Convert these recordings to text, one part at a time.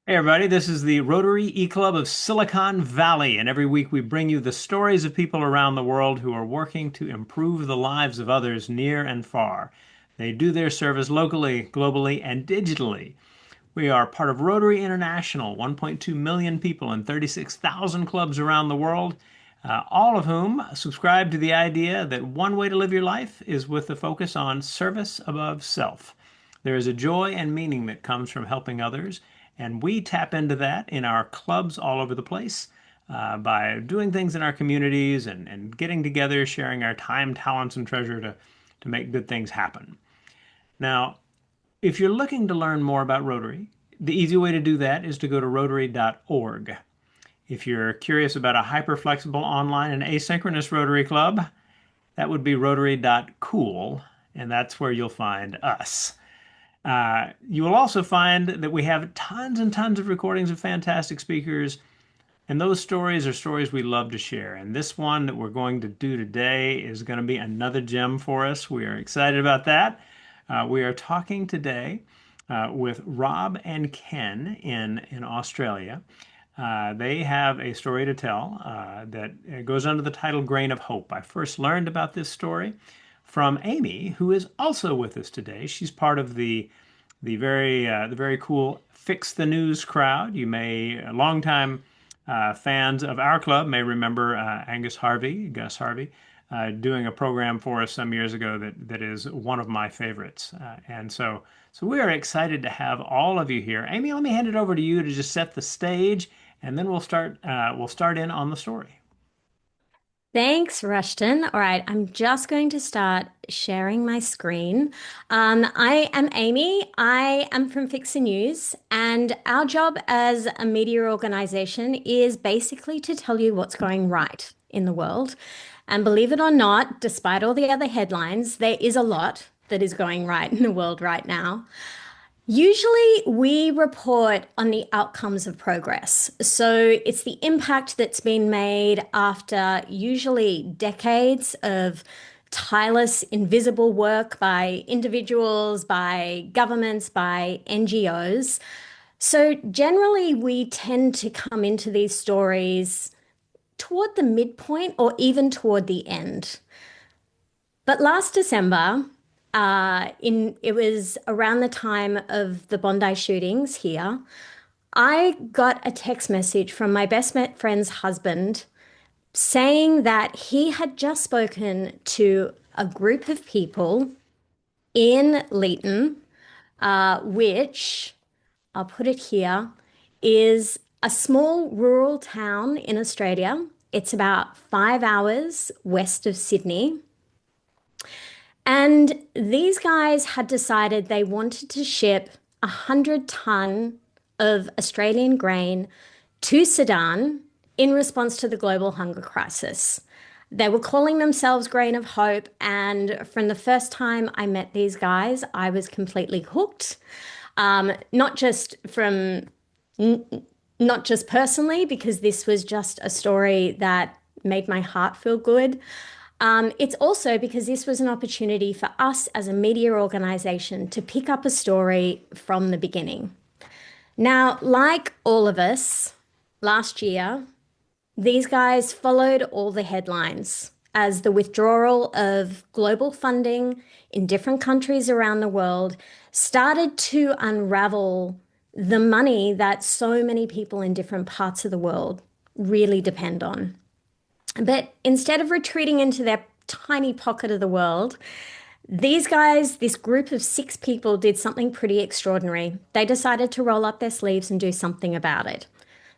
Hey everybody, this is the Rotary E-Club of Silicon Valley, and every week we bring you the stories of people around the world who are working to improve the lives of others near and far. They do their service locally, globally, and digitally. We are part of Rotary International, 1.2 million people in 36,000 clubs around the world, all of whom subscribe to the idea that one way to live your life is with the focus on service above self. There is a joy and meaning that comes from helping others, and we tap into that in our clubs all over the place by doing things in our communities and getting together, sharing our time, talents, and treasure to make good things happen. Now, if you're looking to learn more about Rotary, the easy way to do that is to go to rotary.org. If you're curious about a hyper-flexible online and asynchronous Rotary Club, that would be rotary.cool, and that's where you'll find us. You will also find that we have tons and tons of recordings of fantastic speakers, and those stories are stories we love to share. And this one that we're going to do today is going to be another gem for us. We are excited about that. We are talking today with Rob and Ken in Australia. They have a story to tell that goes under the title Grain of Hope. I first learned about this story from Amy, who is also with us today. She's part of the very cool Fix the News crowd. You may longtime fans of our club may remember Gus Harvey, doing a program for us some years ago that is one of my favorites. And so we are excited to have all of you here. Amy, let me hand it over to you to just set the stage, and then we'll start in on the story. Thanks, Rushton. All right, I'm just going to start sharing my screen. I am Amy. I am from Fix the News, and our job as a media organization is basically to tell you what's going right in the world. And believe it or not, despite all the other headlines, there is a lot that is going right in the world right now. Usually, we report on the outcomes of progress. So it's the impact that's been made after usually decades of tireless, invisible work by individuals, by governments, by NGOs. So generally, we tend to come into these stories toward the midpoint or even toward the end. But last December, it was around the time of the Bondi shootings here. I got a text message from my friend's husband saying that he had just spoken to a group of people in Leeton, which I'll put it here, is a small rural town in Australia. It's about 5 hours west of Sydney. And these guys had decided they wanted to ship 100 ton of Australian grain to Sudan in response to the global hunger crisis. They were calling themselves Grain of Hope, and from the first time I met these guys, I was completely hooked. Not just from, not just personally, because this was just a story that made my heart feel good. It's also because this was an opportunity for us as a media organization to pick up a story from the beginning. Now, like all of us last year, these guys followed all the headlines as the withdrawal of global funding in different countries around the world started to unravel the money that so many people in different parts of the world really depend on. But instead of retreating into their tiny pocket of the world, these guys, this group of 6 people, did something pretty extraordinary. They decided to roll up their sleeves and do something about it.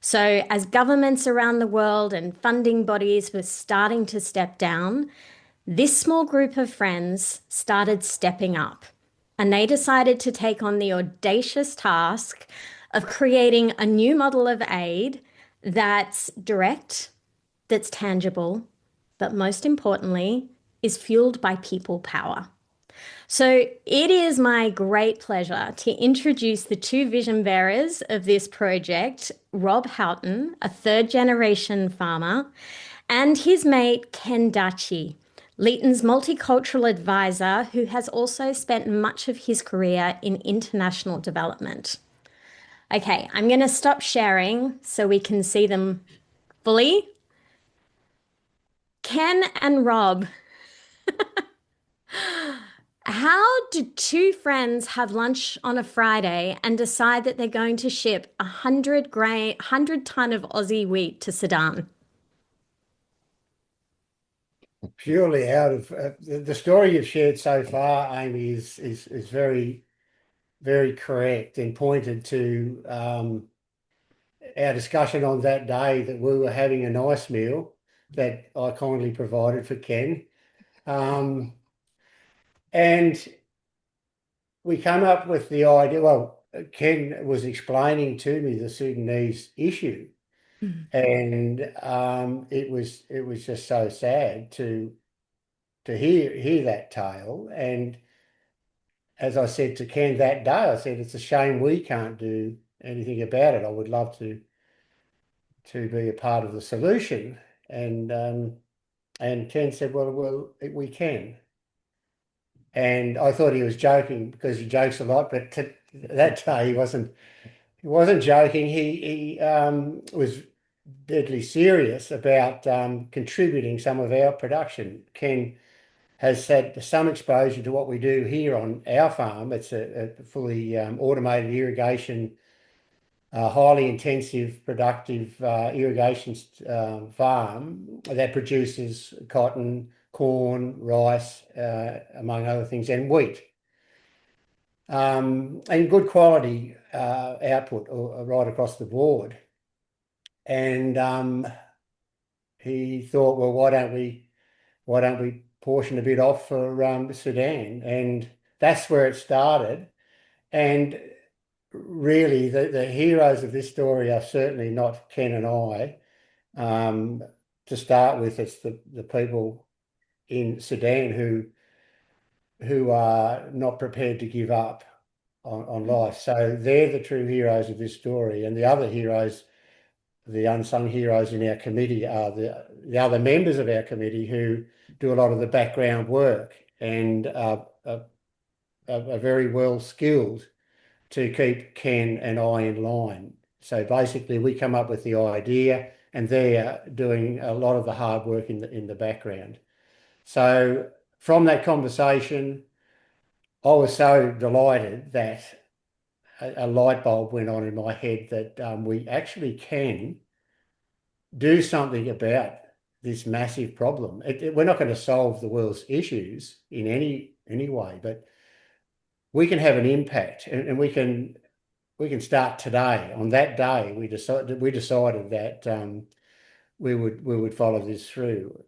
So, as governments around the world and funding bodies were starting to step down, this small group of friends started stepping up. And they decided to take on the audacious task of creating a new model of aid that's direct, that's tangible, but most importantly, is fueled by people power. So it is my great pleasure to introduce the two vision bearers of this project, Rob Houghton, a third generation farmer, and his mate, Ken Dachi, Leeton's multicultural advisor, who has also spent much of his career in international development. Okay, I'm going to stop sharing so we can see them fully. Ken and Rob, how do two friends have lunch on a Friday and decide that they're going to ship 100 ton of Aussie wheat to Sudan? Purely out of the story you've shared so far, Amy, is very, very correct and pointed to our discussion on that day that we were having a nice meal that I kindly provided for Ken. Um, and we came up with the idea, well, Ken was explaining to me the Sudanese issue. And it was just so sad to hear that tale. And as I said to Ken that day, I said, it's a shame we can't do anything about it. I would love to be a part of the solution. And Ken said, well, we can. And I thought he was joking because he jokes a lot, but that day he wasn't joking. He was deadly serious about contributing some of our production. Ken has had some exposure to what we do here on our farm. It's a fully automated irrigation, highly intensive, productive irrigation farm that produces cotton, corn, rice, among other things, and wheat. And good quality output right across the board. And he thought, well, why don't we portion a bit off for Sudan? And that's where it started. And really, the heroes of this story are certainly not Ken and I. Um, to start with, it's the people in Sudan who are not prepared to give up on life. So they're the true heroes of this story. And the other heroes, the unsung heroes in our committee, are the other members of our committee who do a lot of the background work and are very well skilled to keep Ken and I in line. So basically, we come up with the idea, and they're doing a lot of the hard work in the background. So from that conversation, I was so delighted that a light bulb went on in my head that we actually can do something about this massive problem. We're not going to solve the world's issues in any way, but we can have an impact, and we can start today. On that day, we decided that we would follow this through.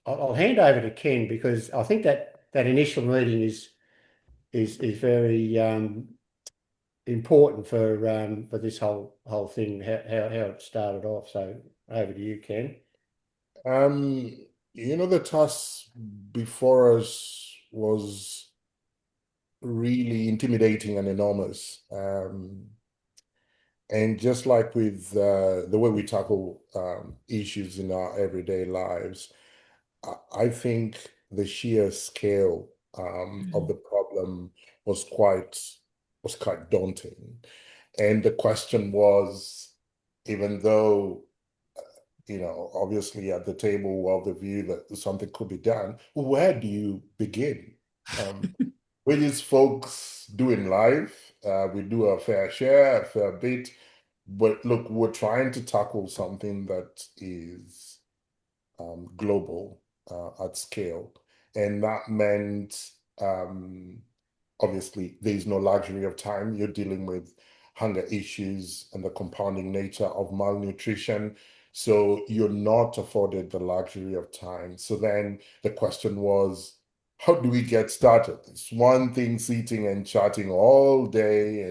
I'll hand over to Ken because I think that initial meeting is very important for this whole thing, how it started off. So over to you, Ken. Um, the task before us was really intimidating and enormous. And just like with the way we tackle issues in our everyday lives, I think the sheer scale of the problem was quite daunting. And the question was, even though obviously at the table of the view that something could be done, where do you begin? We these folks do in life, we do a fair share, a fair bit, but look, we're trying to tackle something that is global at scale. And that meant, obviously, there is no luxury of time. You're dealing with hunger issues and the compounding nature of malnutrition. So you're not afforded the luxury of time. So then the question was, how do we get started? It's one thing sitting and chatting all day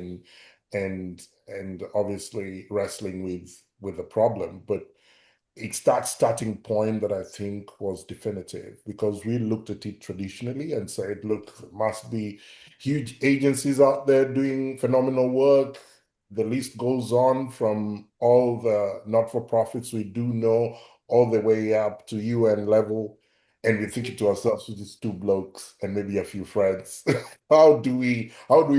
and obviously wrestling with the problem, but it's that starting point that I think was definitive, because we looked at it traditionally and said, look, there must be huge agencies out there doing phenomenal work. The list goes on from all the not-for-profits we do know all the way up to UN level. And we're thinking to ourselves, with these two blokes and maybe a few friends, how do we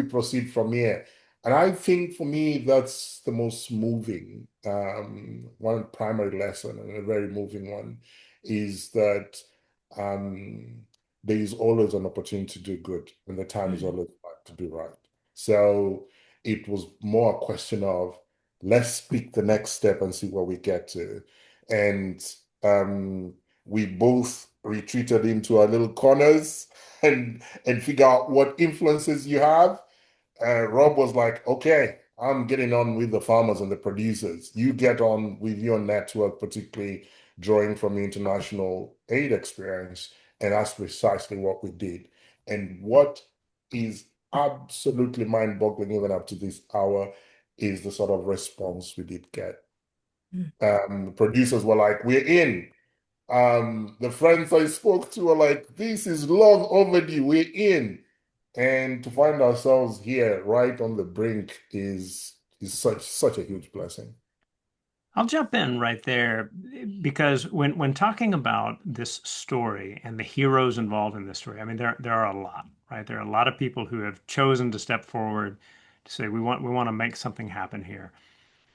proceed from here? And I think for me, that's the most moving, one primary lesson and a very moving one is that um, there is always an opportunity to do good and the time is always right to do right. So it was more a question of let's pick the next step and see where we get to. And we both retreated into our little corners and figure out what influences you have. Rob was like, okay, I'm getting on with the farmers and the producers. You get on with your network, particularly drawing from the international aid experience. And that's precisely what we did. And what is absolutely mind-boggling even up to this hour is the sort of response we did get. Producers were like, we're in. The friends I spoke to were like, this is long overdue, we're in. And to find ourselves here right on the brink is such a huge blessing. I'll jump in right there because when talking about this story and the heroes involved in this story, I mean there are a lot, right? There are a lot of people who have chosen to step forward to say we want to make something happen here.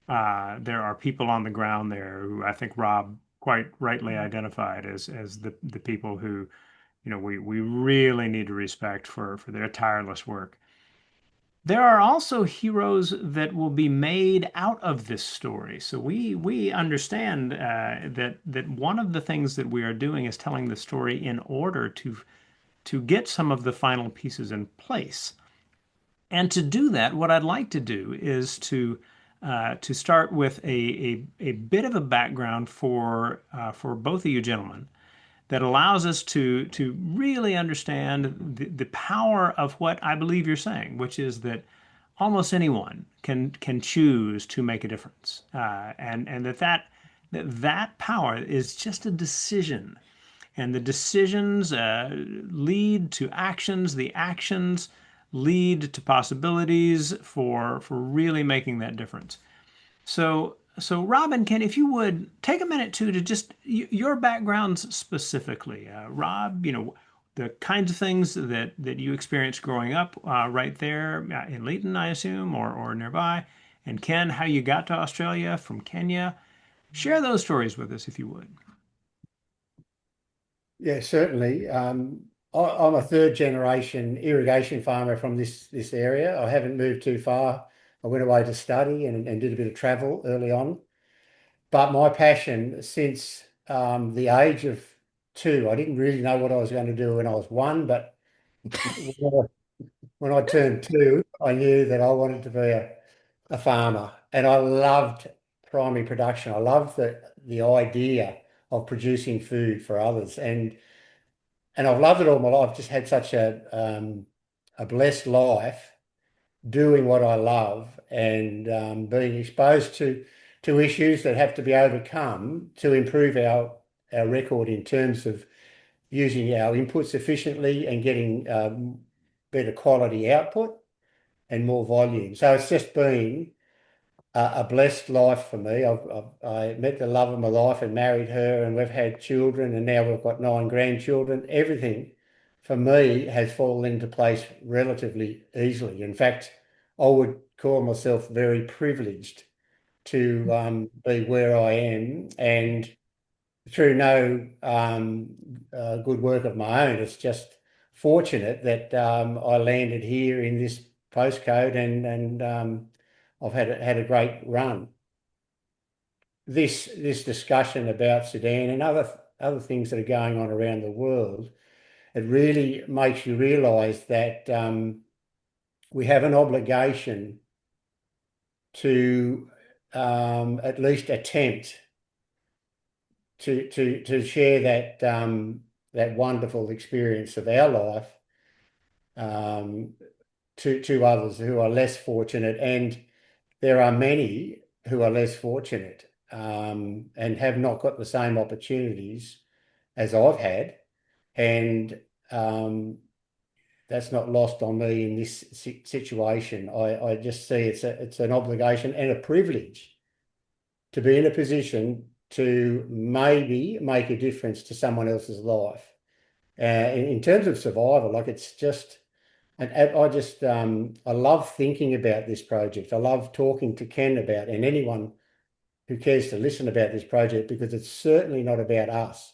There are people on the ground there who I think Rob quite rightly identified as the people who, we really need to respect for their tireless work. There are also heroes that will be made out of this story. So we understand that one of the things that we are doing is telling the story in order to get some of the final pieces in place. And to do that, what I'd like to do is to start with a bit of a background for both of you gentlemen that allows us to really understand the power of what I believe you're saying, which is that almost anyone can choose to make a difference, and that power is just a decision, and the decisions lead to actions. The actions lead to possibilities for really making that difference. So Robin, Ken, if you would take a minute too to just your backgrounds specifically, Rob, the kinds of things that you experienced growing up right there in Leeton, I assume, or nearby, and Ken, how you got to Australia from Kenya. Share those stories with us if you would. Yeah, certainly. I'm a third generation irrigation farmer from this area. I haven't moved too far. I went away to study and did a bit of travel early on. But my passion since the age of 2, I didn't really know what I was going to do when I was 1, but when I turned 2, I knew that I wanted to be a farmer. And I loved primary production. I loved the idea of producing food for others. And I've loved it all my life. Just had such a blessed life doing what I love and being exposed to issues that have to be overcome to improve our record in terms of using our inputs efficiently and getting better quality output and more volume. So it's just been a blessed life for me. I met the love of my life and married her, and we've had children, and now we've got 9 grandchildren. Everything for me has fallen into place relatively easily. In fact, I would call myself very privileged to be where I am, and through no good work of my own. It's just fortunate that I landed here in this postcode, and I've had a great run. This discussion about Sudan and other things that are going on around the world, it really makes you realise that we have an obligation to at least attempt to share that wonderful experience of our life um, to others who are less fortunate, and there are many who are less fortunate and have not got the same opportunities as I've had, and that's not lost on me in this situation. I just see it's an obligation and a privilege to be in a position to maybe make a difference to someone else's life. In terms of survival, like it's just And I just, I love thinking about this project. I love talking to Ken about, and anyone who cares to listen about this project, because it's certainly not about us.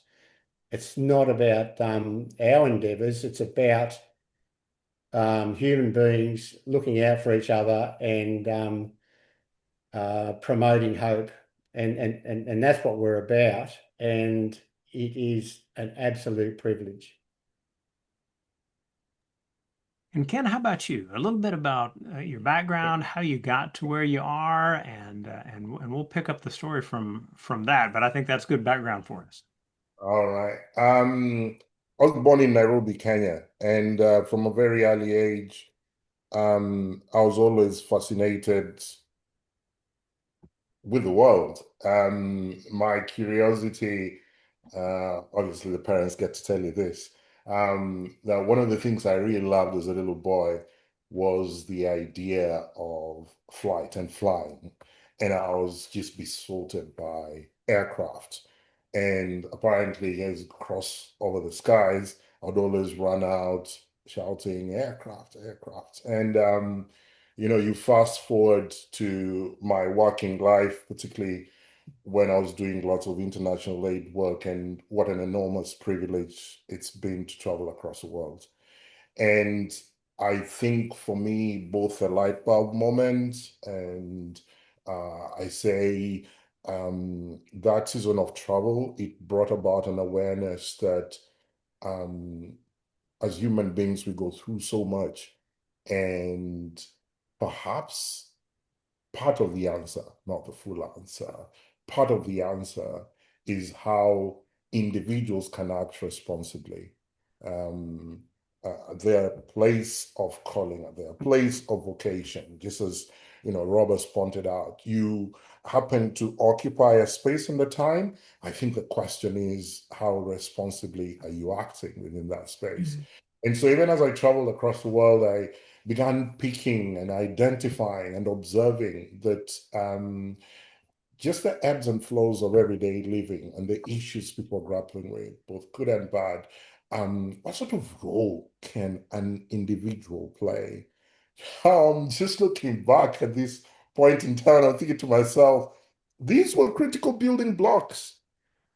It's not about our endeavours. It's about human beings looking out for each other and promoting hope. And that's what we're about. And it is an absolute privilege. And Ken, how about you? A little bit about your background, how you got to where you are, and we'll pick up the story from that. But I think that's good background for us. All right. I was born in Nairobi, Kenya, and from a very early age, I was always fascinated with the world. My curiosity, obviously, the parents get to tell you this. That one of the things I really loved as a little boy was the idea of flight and flying. And I was just besotted by aircraft. And apparently, as I cross over the skies, I'd always run out shouting, aircraft, aircraft. And you fast forward to my working life, particularly when I was doing lots of international aid work, and what an enormous privilege it's been to travel across the world. And I think for me, both a light bulb moment and I say that season of travel, it brought about an awareness that um, as human beings, we go through so much. And perhaps part of the answer, not the full answer, part of the answer is how individuals can act responsibly. Um, their place of calling, their place of vocation, just as Roberts pointed out, you happen to occupy a space in the time. I think the question is how responsibly are you acting within that space? And so even as I traveled across the world, I began picking and identifying and observing that just the ebbs and flows of everyday living and the issues people are grappling with, both good and bad, what sort of role can an individual play? Just looking back at this point in time, I'm thinking to myself, these were critical building blocks.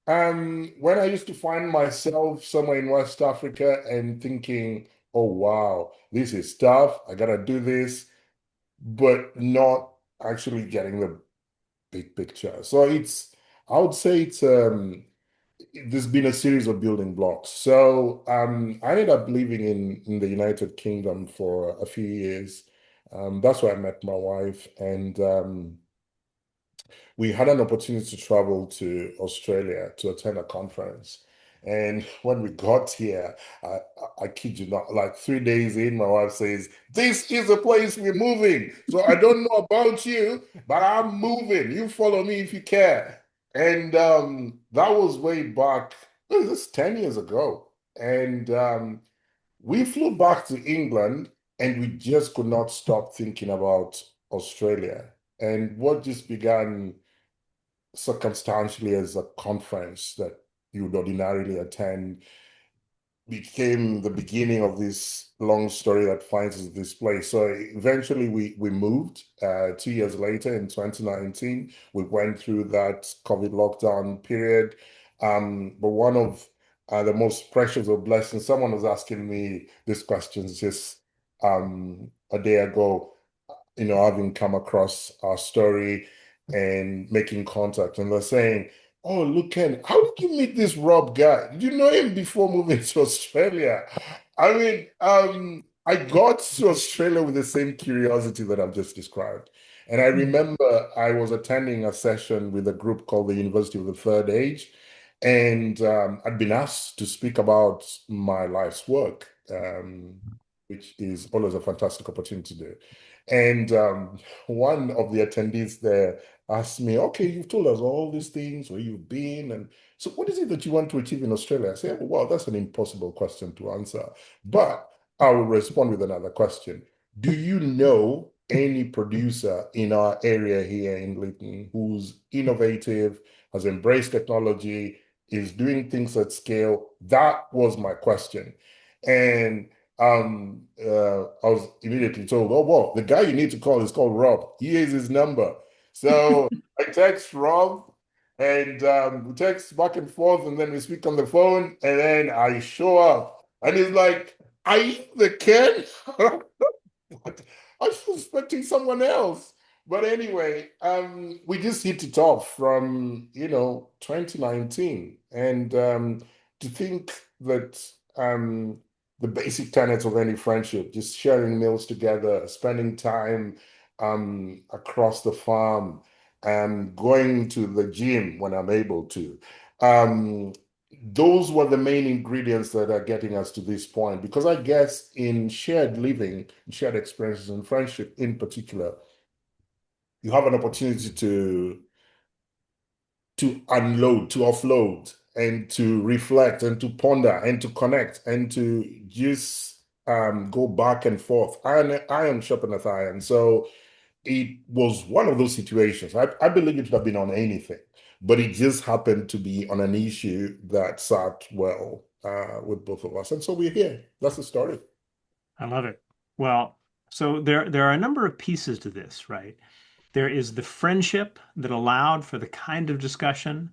When I used to find myself somewhere in West Africa and thinking, oh wow, this is tough, I gotta do this, but not actually getting the big picture. So I would say there's been a series of building blocks. So I ended up living in the United Kingdom for a few years. That's where I met my wife, and we had an opportunity to travel to Australia to attend a conference. And when we got here, I kid you not, like 3 days in, my wife says, "This is the place we're moving. So I don't know about you, but I'm moving. You follow me if you care." And that was way back, this is 10 years ago. And we flew back to England and we just could not stop thinking about Australia. And what just began circumstantially as a conference that you would ordinarily attend became the beginning of this long story that finds us this place. So eventually we moved 2 years later in 2019. We went through that COVID lockdown period. But one of the most precious of blessings, someone was asking me this question just a day ago, having come across our story and making contact. And they're saying, "Oh, look, Ken, how did you meet this Rob guy? Did you know him before moving to Australia?" I mean, I got to Australia with the same curiosity that I've just described. And I remember I was attending a session with a group called the University of the Third Age. And I'd been asked to speak about my life's work, which is always a fantastic opportunity to do. And one of the attendees there asked me, "Okay, you've told us all these things, where you've been, and so what is it that you want to achieve in Australia?" I said, "Well, that's an impossible question to answer, but I will respond with another question. Do you know any producer in our area here in Leeton who's innovative, has embraced technology, is doing things at scale?" That was my question. And I was immediately told, oh, well, the guy you need to call is called Rob. Here's his number. So I text Rob and we text back and forth, and then we speak on the phone, and then I show up. And he's like, are you the kid? What? I was expecting someone else. But anyway, we just hit it off from, 2019. And to think that the basic tenets of any friendship, just sharing meals together, spending time across the farm, and going to the gym when I'm able to. Um, those were the main ingredients that are getting us to this point. Because I guess in shared living, shared experiences, and friendship in particular, you have an opportunity to unload, to offload, and to reflect, and to ponder, and to connect, and to just go back and forth. Iron sharpeneth iron. So it was one of those situations. I believe it would have been on anything, but it just happened to be on an issue that sat well with both of us. And so we're here. That's the story. I love it. Well, so there are a number of pieces to this, right? There is the friendship that allowed for the kind of discussion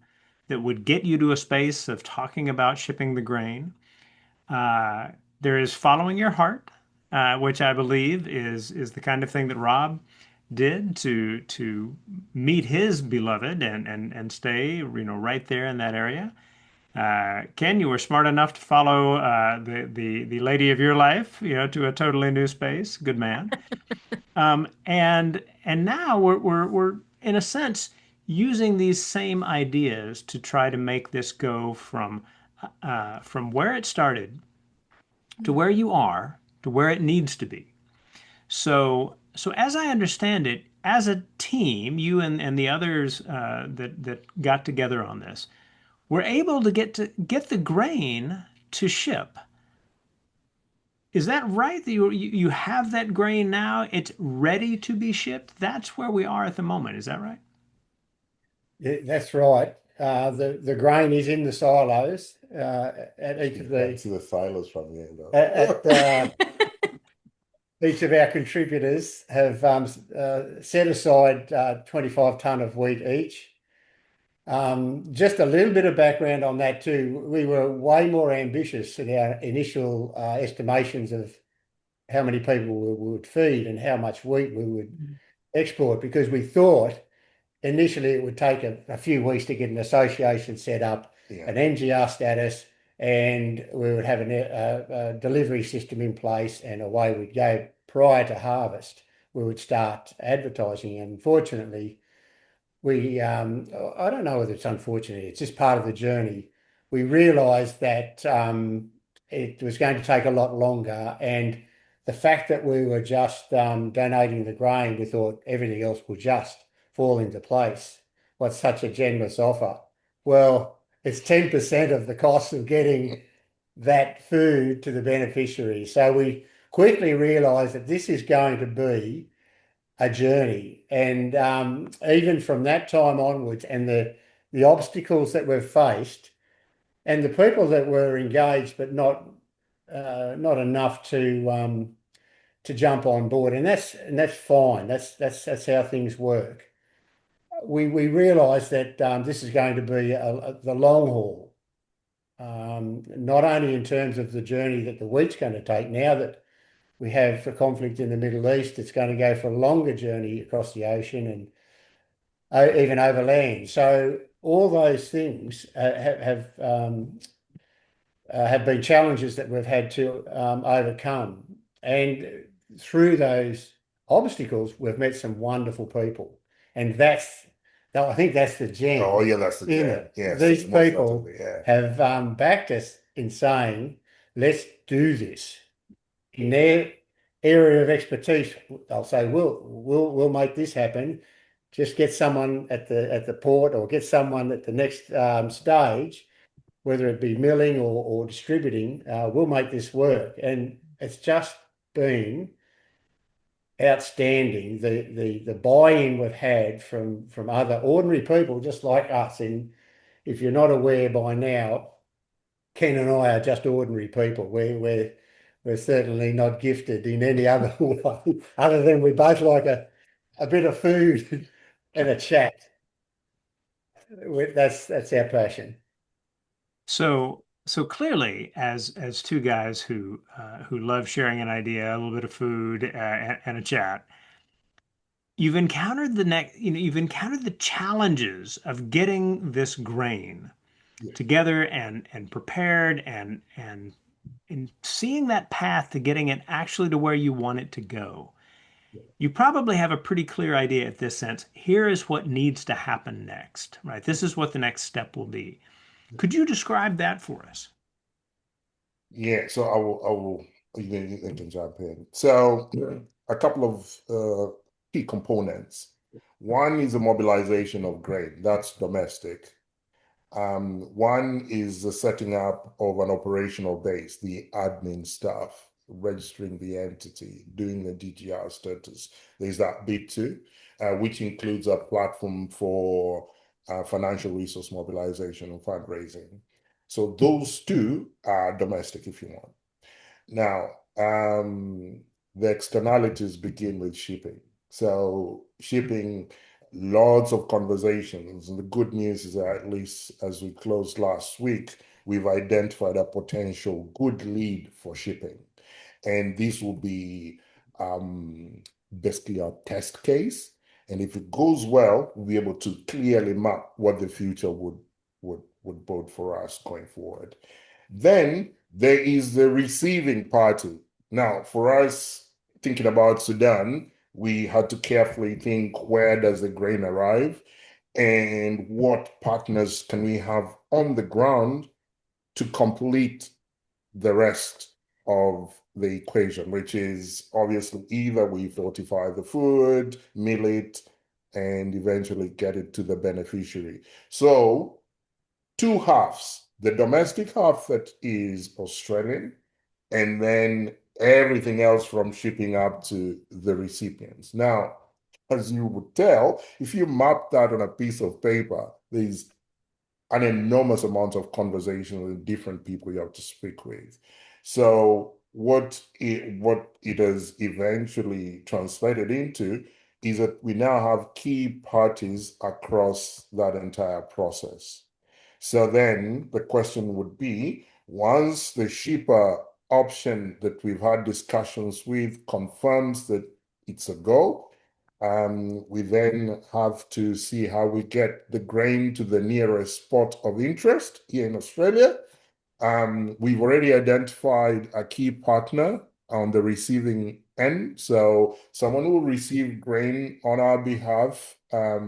that would get you to a space of talking about shipping the grain. Uh, there is following your heart, which I believe is the kind of thing that Rob did to meet his beloved and stay, right there in that area. Ken, you were smart enough to follow the lady of your life, to a totally new space. Good man. And now we're in a sense using these same ideas to try to make this go from where it started to where you are to where it needs to be. So as I understand it, as a team, you and the others that got together on this, were able to get the grain to ship. Is that right? That you have that grain now? It's ready to be shipped? That's where we are at the moment. Is that right? Yeah, that's right. The grain is in the silos at each You of can't the see the silos from here, at though. each of our contributors have set aside 25 tonne of wheat each. Just a little bit of background on that too. We were way more ambitious in our initial estimations of how many people we would feed and how much wheat we would export, because we thought initially it would take a few weeks to get an association set up, Yeah. an NGR status, and we would have a delivery system in place, and away we'd go. Prior to harvest, we would start advertising. And unfortunately, I don't know whether it's unfortunate, it's just part of the journey. We realized that it was going to take a lot longer. And the fact that we were just donating the grain, we thought everything else would just fall into place. What's such a generous offer? Well, it's 10% of the cost of getting that food to the beneficiary. So we quickly realized that this is going to be a journey. And even from that time onwards, and the obstacles that we've faced, and the people that were engaged, but not enough to jump on board, and that's fine. That's how things work. We realised that this is going to be the long haul, not only in terms of the journey that the wheat's going to take. Now that we have a conflict in the Middle East, it's going to go for a longer journey across the ocean and even over land. So all those things have been challenges that we've had to overcome. And through those obstacles, we've met some wonderful people. And I think that's the Oh, gem yeah, that's the in jam. it. Yes, These most people definitely. Yeah. have backed us in saying, let's do this. In their area of expertise, they'll say, we'll make this happen. Just get someone at the port, or get someone at the next stage, whether it be milling or distributing. We'll make this work. And it's just been outstanding, the buy-in we've had from other ordinary people just like us. And if you're not aware by now, Ken and I are just ordinary people. we're certainly not gifted in any other way, other than we both like a bit of food and a chat. That's our passion. So clearly, as two guys who love sharing an idea, a little bit of food, and a chat, you've encountered the challenges of getting this grain Yeah. together and prepared and in seeing that path to getting it actually to where you want it to go. You probably have a pretty clear idea at this sense. Here is what needs to happen next, right? This is what the next step will be. Could you describe that for us? Yeah, so you can jump in. So a couple of key components. One is the mobilization of grain, that's domestic. One is the setting up of an operational base, the admin stuff, registering the entity, doing the DGR status. There's that bit too, which includes a platform for financial resource mobilization and fundraising. So those two are domestic, if you want. Now, the externalities begin with shipping. So shipping, lots of conversations. And the good news is that at least as we closed last week, we've identified a potential good lead for shipping. And this will be basically our test case. And if it goes well, we'll be able to clearly map what the future would bode for us going forward. Then there is the receiving party. Now, for us, thinking about Sudan, we had to carefully think, where does the grain arrive and what partners can we have on the ground to complete the rest of the equation, which is obviously either we fortify the food, mill it, and eventually get it to the beneficiary. So two halves, the domestic half that is Australian, and then everything else from shipping up to the recipients. Now, as you would tell, if you map that on a piece of paper, there's an enormous amount of conversation with different people you have to speak with. So what it has eventually translated into is that we now have key parties across that entire process. So then the question would be, once the shipper option that we've had discussions with confirms that it's a go, we then have to see how we get the grain to the nearest spot of interest here in Australia. We've already identified a key partner on the receiving end. So someone who will receive grain on our behalf at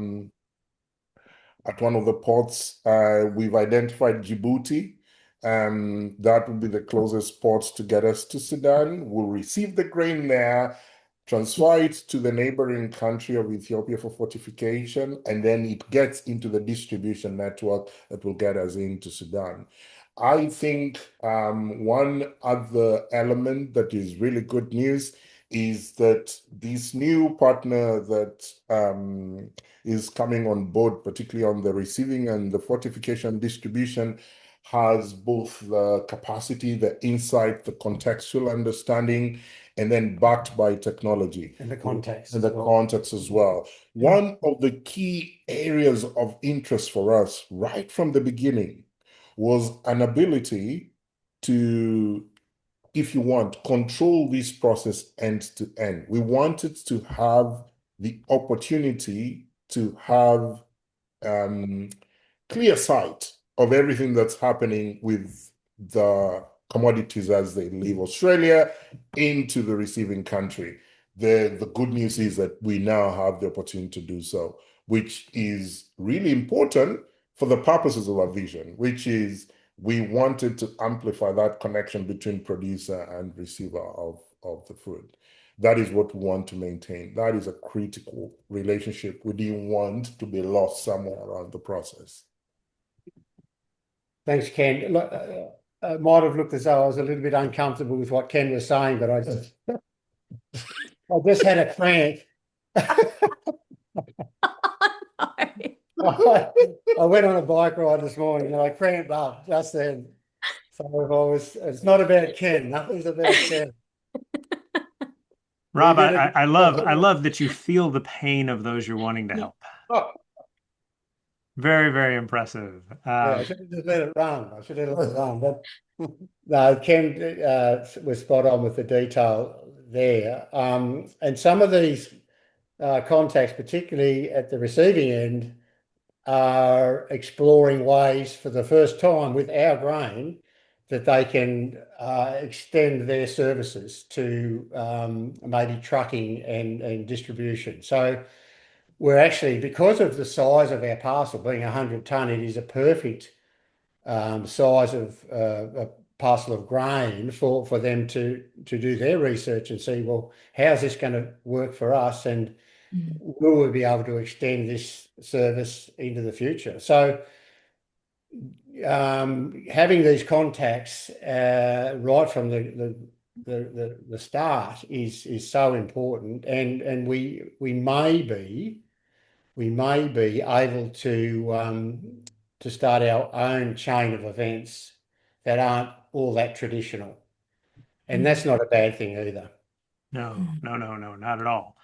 one of the ports. We've identified Djibouti. That will be the closest port to get us to Sudan. We'll receive the grain there, transfer it to the neighboring country of Ethiopia for fortification, and then it gets into the distribution network that will get us into Sudan. I think one other element that is really good news is that this new partner that is coming on board, particularly on the receiving and the fortification distribution, has both the capacity, the insight, the contextual understanding, and then backed by technology. And the context. And the context as well. One of the key areas of interest for us right from the beginning was an ability to, if you want, control this process end to end. We wanted to have the opportunity to have clear sight of everything that's happening with the commodities as they leave Australia into the receiving country. The good news is that we now have the opportunity to do so, which is really important for the purposes of our vision, which is we wanted to amplify that connection between producer and receiver of the food. That is what we want to maintain. That is a critical relationship. We didn't want to be lost somewhere around the process. Thanks, Ken. Look, it might have looked as though I was a little bit uncomfortable with what Ken was saying, but I just had a cramp. I went on a bike ride this morning and I cramped up just then. So it's not about Ken. Nothing's about Ken. We Rob, did a good I job. love that you feel the pain of those you're wanting to Yeah. help. Oh, Very, very impressive. Yeah, I should have just let it run. I should have let it run. But no, Ken was spot on with the detail there. And some of these contacts, particularly at the receiving end, are exploring ways for the first time with our grain that they can extend their services to maybe trucking and distribution. So we're actually, because of the size of our parcel being 100 tonne, it is a perfect size of a parcel of grain for them to do their research and see, well, how's this going to work for us? And Mm. will we be able to extend this service into the future? So having these contacts right from the start is so important, and we may be able to start our own chain of events that aren't all that traditional, and Mm. that's not a bad thing either. No, Mm. no, no, no, not at all.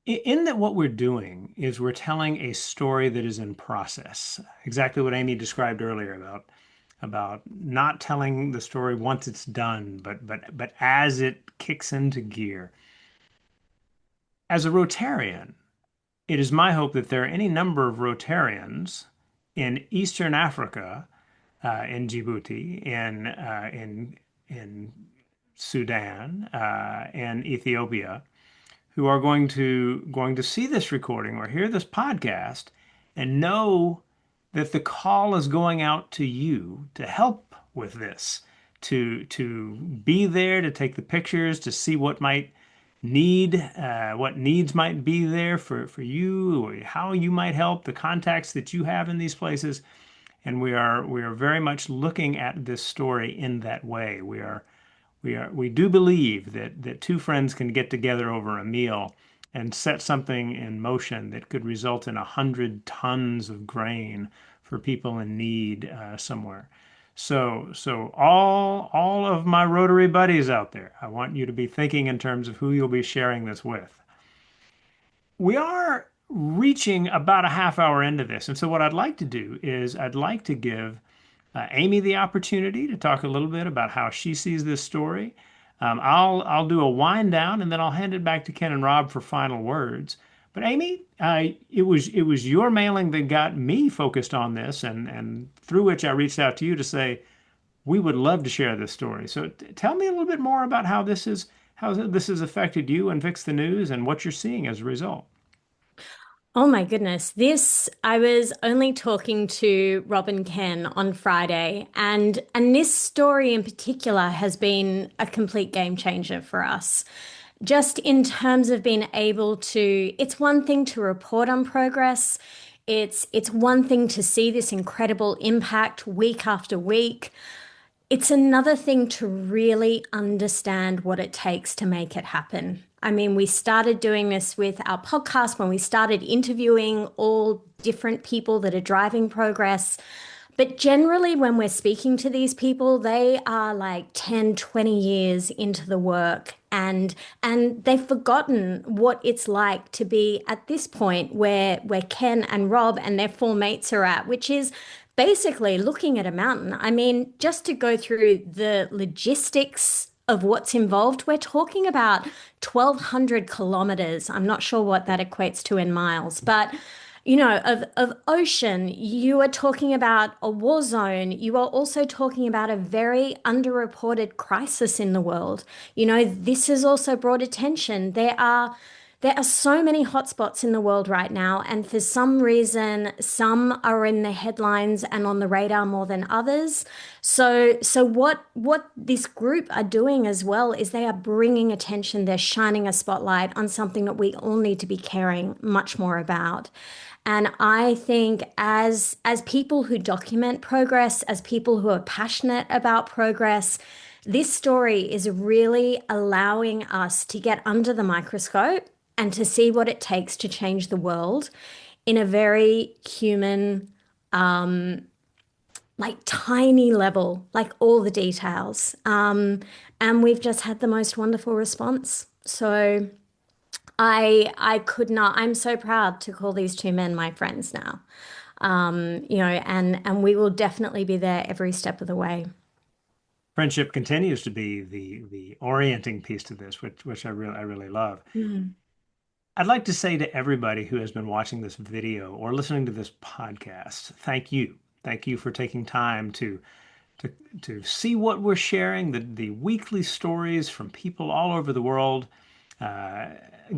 In that what we're doing is we're telling a story that is in process. Exactly what Amy described earlier about not telling the story once it's done, but as it kicks into gear. As a Rotarian, it is my hope that there are any number of Rotarians in Eastern Africa, in Djibouti, in Sudan, and Ethiopia, who are going to see this recording or hear this podcast and know that the call is going out to you to help with this, to be there, to take the pictures, to see what needs might be there for you, or how you might help, the contacts that you have in these places. And we are very much looking at this story in that way. We do believe that two friends can get together over a meal and set something in motion that could result in 100 tons of grain for people in need somewhere. So all of my Rotary buddies out there, I want you to be thinking in terms of who you'll be sharing this with. We are reaching about a half hour into this, and so what I'd like to do is I'd like to give Amy the opportunity to talk a little bit about how she sees this story. I'll do a wind down and then I'll hand it back to Ken and Rob for final words. But Amy, it was your mailing that got me focused on this, and through which I reached out to you to say we would love to share this story. So tell me a little bit more about how this has affected you and Fix the News and what you're seeing as a result. Oh my goodness. I was only talking to Rob and Ken on Friday, and this story in particular has been a complete game changer for us. Just in terms of being able to, it's one thing to report on progress. It's one thing to see this incredible impact week after week. It's another thing to really understand what it takes to make it happen. I mean, we started doing this with our podcast when we started interviewing all different people that are driving progress. But generally, when we're speaking to these people, they are like 10, 20 years into the work, and they've forgotten what it's like to be at this point where Ken and Rob and their four mates are at, which is basically looking at a mountain. I mean, just to go through the logistics of what's involved, we're talking about 1,200 kilometers. I'm not sure what that equates to in miles, but of ocean, you are talking about a war zone. You are also talking about a very underreported crisis in the world. This has also brought attention. There are so many hotspots in the world right now, and for some reason, some are in the headlines and on the radar more than others. So what this group are doing as well is they are bringing attention, they're shining a spotlight on something that we all need to be caring much more about. And I think as people who document progress, as people who are passionate about progress, this story is really allowing us to get under the microscope and to see what it takes to change the world in a very human, like tiny level, like all the details. And we've just had the most wonderful response. So I could not, I'm so proud to call these two men my friends now. And we will definitely be there every step of the way. Friendship continues to be the orienting piece to this, which I really love. Mm. I'd like to say to everybody who has been watching this video or listening to this podcast, thank you. Thank you for taking time to to see what we're sharing, the weekly stories from people all over the world, uh,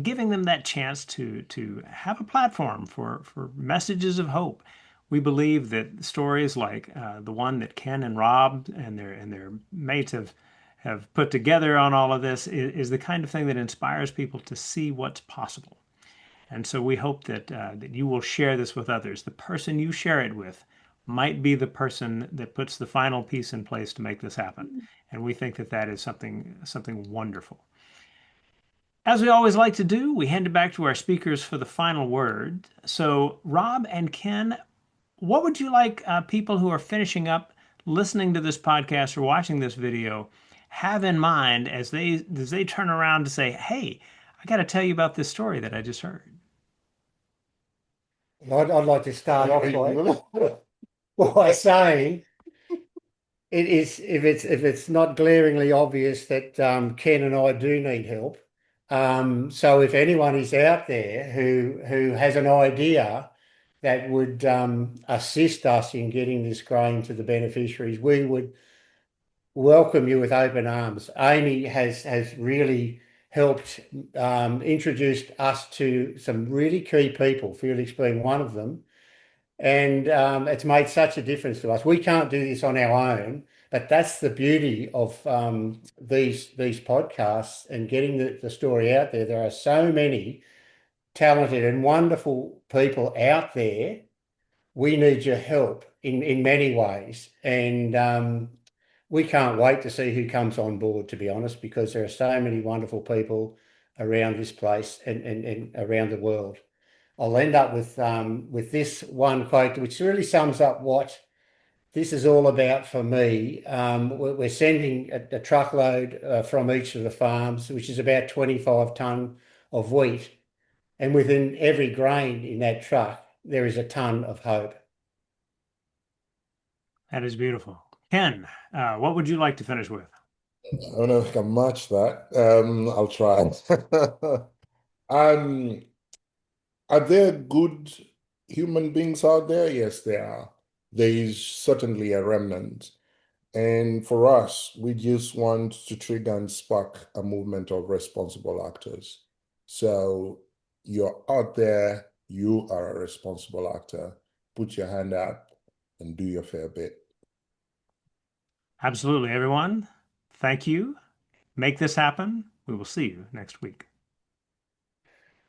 giving them that chance to have a platform for messages of hope. We believe that stories like the one that Ken and Rob and their mates have put together on all of this is the kind of thing that inspires people to see what's possible. And so we hope that you will share this with others. The person you share it with might be the person that puts the final piece in place to make this happen. And we think that that is something wonderful. As we always like to do, we hand it back to our speakers for the final word. So, Rob and Ken, what would you like people who are finishing up listening to this podcast or watching this video have in mind as they turn around to say, "Hey, I got to tell you about this story that I just heard." I'd like to start off Yeah. by saying it is if it's not glaringly obvious that Ken and I do need help. So if anyone is out there who has an idea that would assist us in getting this grain to the beneficiaries, we would welcome you with open arms. Amy has really helped introduce us to some really key people, Felix being one of them, and it's made such a difference to us. We can't do this on our own, but that's the beauty of these podcasts and getting the story out there. There are so many talented and wonderful people out there. We need your help in many ways, and we can't wait to see who comes on board, to be honest, because there are so many wonderful people around this place and around the world. I'll end up with this one quote, which really sums up what this is all about for me. We're sending a truckload from each of the farms, which is about 25 tonne of wheat. And within every grain in that truck, there is a tonne of hope. That is beautiful. Ken, what would you like to finish with? I don't know if I can match that. I'll try. Um, are there good human beings out there? Yes, there are. There is certainly a remnant. And for us, we just want to trigger and spark a movement of responsible actors. So you're out there, you are a responsible actor. Put your hand up and do your fair bit. Absolutely, everyone. Thank you. Make this happen. We will see you next week.